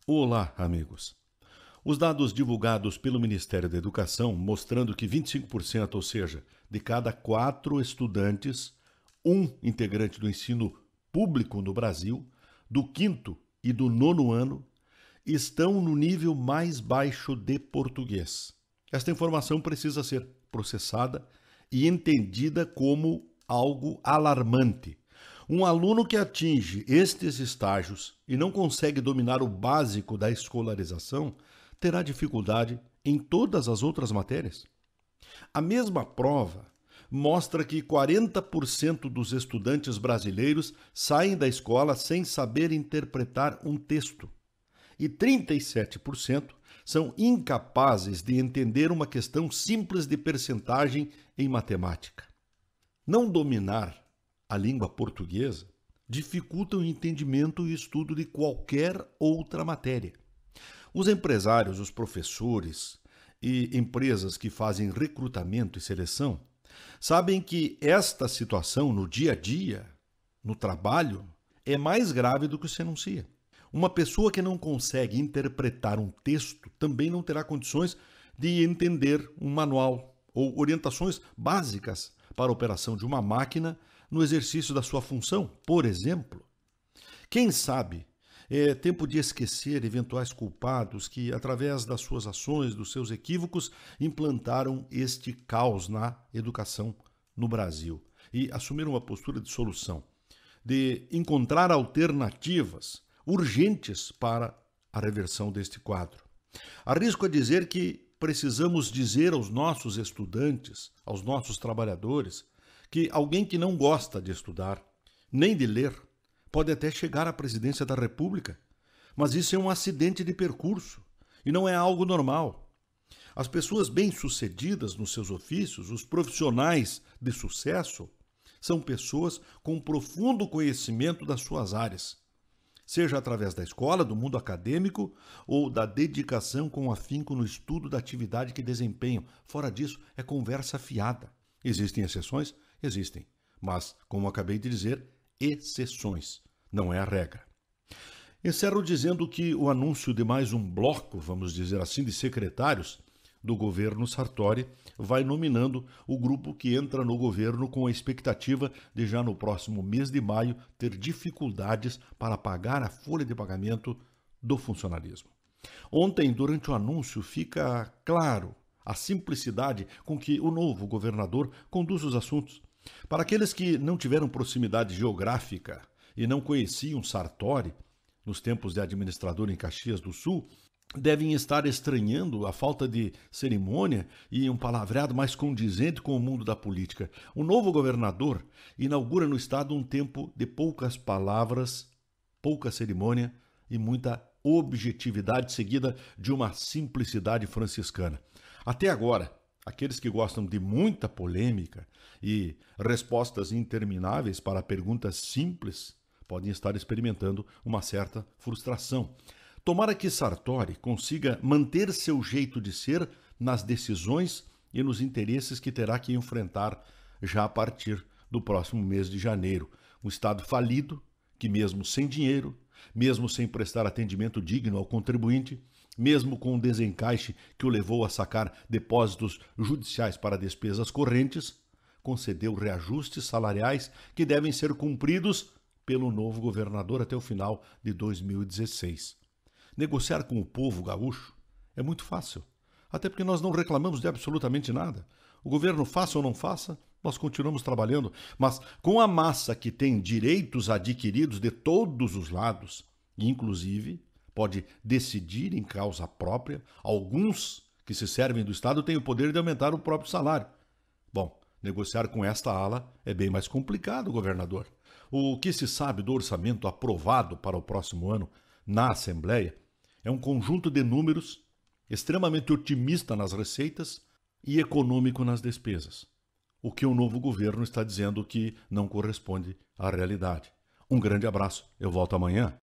Olá, amigos. Os dados divulgados pelo Ministério da Educação mostrando que 25%, ou seja, de cada 4 estudantes, um integrante do ensino público no Brasil, do quinto e do nono ano, estão no nível mais baixo de português. Esta informação precisa ser processada e entendida como algo alarmante. Um aluno que atinge estes estágios e não consegue dominar o básico da escolarização terá dificuldade em todas as outras matérias. A mesma prova mostra que 40% dos estudantes brasileiros saem da escola sem saber interpretar um texto e 37% são incapazes de entender uma questão simples de percentagem em matemática. Não dominar a língua portuguesa dificulta o entendimento e estudo de qualquer outra matéria. Os empresários, os professores e empresas que fazem recrutamento e seleção sabem que esta situação no dia a dia, no trabalho, é mais grave do que se anuncia. Uma pessoa que não consegue interpretar um texto também não terá condições de entender um manual ou orientações básicas para a operação de uma máquina no exercício da sua função, por exemplo. Quem sabe é tempo de esquecer eventuais culpados que, através das suas ações, dos seus equívocos, implantaram este caos na educação no Brasil e assumir uma postura de solução, de encontrar alternativas urgentes para a reversão deste quadro. Arrisco a dizer que precisamos dizer aos nossos estudantes, aos nossos trabalhadores, que alguém que não gosta de estudar, nem de ler, pode até chegar à presidência da República, mas isso é um acidente de percurso e não é algo normal. As pessoas bem-sucedidas nos seus ofícios, os profissionais de sucesso, são pessoas com profundo conhecimento das suas áreas, seja através da escola, do mundo acadêmico ou da dedicação com afinco no estudo da atividade que desempenham. Fora disso, é conversa fiada. Existem exceções? Existem, mas, como acabei de dizer, exceções, não é a regra. Encerro dizendo que o anúncio de mais um bloco, vamos dizer assim, de secretários do governo Sartori vai nominando o grupo que entra no governo com a expectativa de já no próximo mês de maio ter dificuldades para pagar a folha de pagamento do funcionalismo. Ontem, durante o anúncio, fica claro a simplicidade com que o novo governador conduz os assuntos. Para aqueles que não tiveram proximidade geográfica e não conheciam Sartori, nos tempos de administrador em Caxias do Sul, devem estar estranhando a falta de cerimônia e um palavreado mais condizente com o mundo da política. O novo governador inaugura no estado um tempo de poucas palavras, pouca cerimônia e muita objetividade seguida de uma simplicidade franciscana. Até agora, aqueles que gostam de muita polêmica e respostas intermináveis para perguntas simples podem estar experimentando uma certa frustração. Tomara que Sartori consiga manter seu jeito de ser nas decisões e nos interesses que terá que enfrentar já a partir do próximo mês de janeiro. Um Estado falido, que mesmo sem dinheiro, mesmo sem prestar atendimento digno ao contribuinte, mesmo com o desencaixe que o levou a sacar depósitos judiciais para despesas correntes, concedeu reajustes salariais que devem ser cumpridos pelo novo governador até o final de 2016. Negociar com o povo gaúcho é muito fácil, até porque nós não reclamamos de absolutamente nada. O governo faça ou não faça, nós continuamos trabalhando, mas com a massa que tem direitos adquiridos de todos os lados, e inclusive pode decidir em causa própria, alguns que se servem do Estado têm o poder de aumentar o próprio salário. Bom, negociar com esta ala é bem mais complicado, governador. O que se sabe do orçamento aprovado para o próximo ano na Assembleia é um conjunto de números extremamente otimista nas receitas e econômico nas despesas, o que o novo governo está dizendo que não corresponde à realidade. Um grande abraço, eu volto amanhã.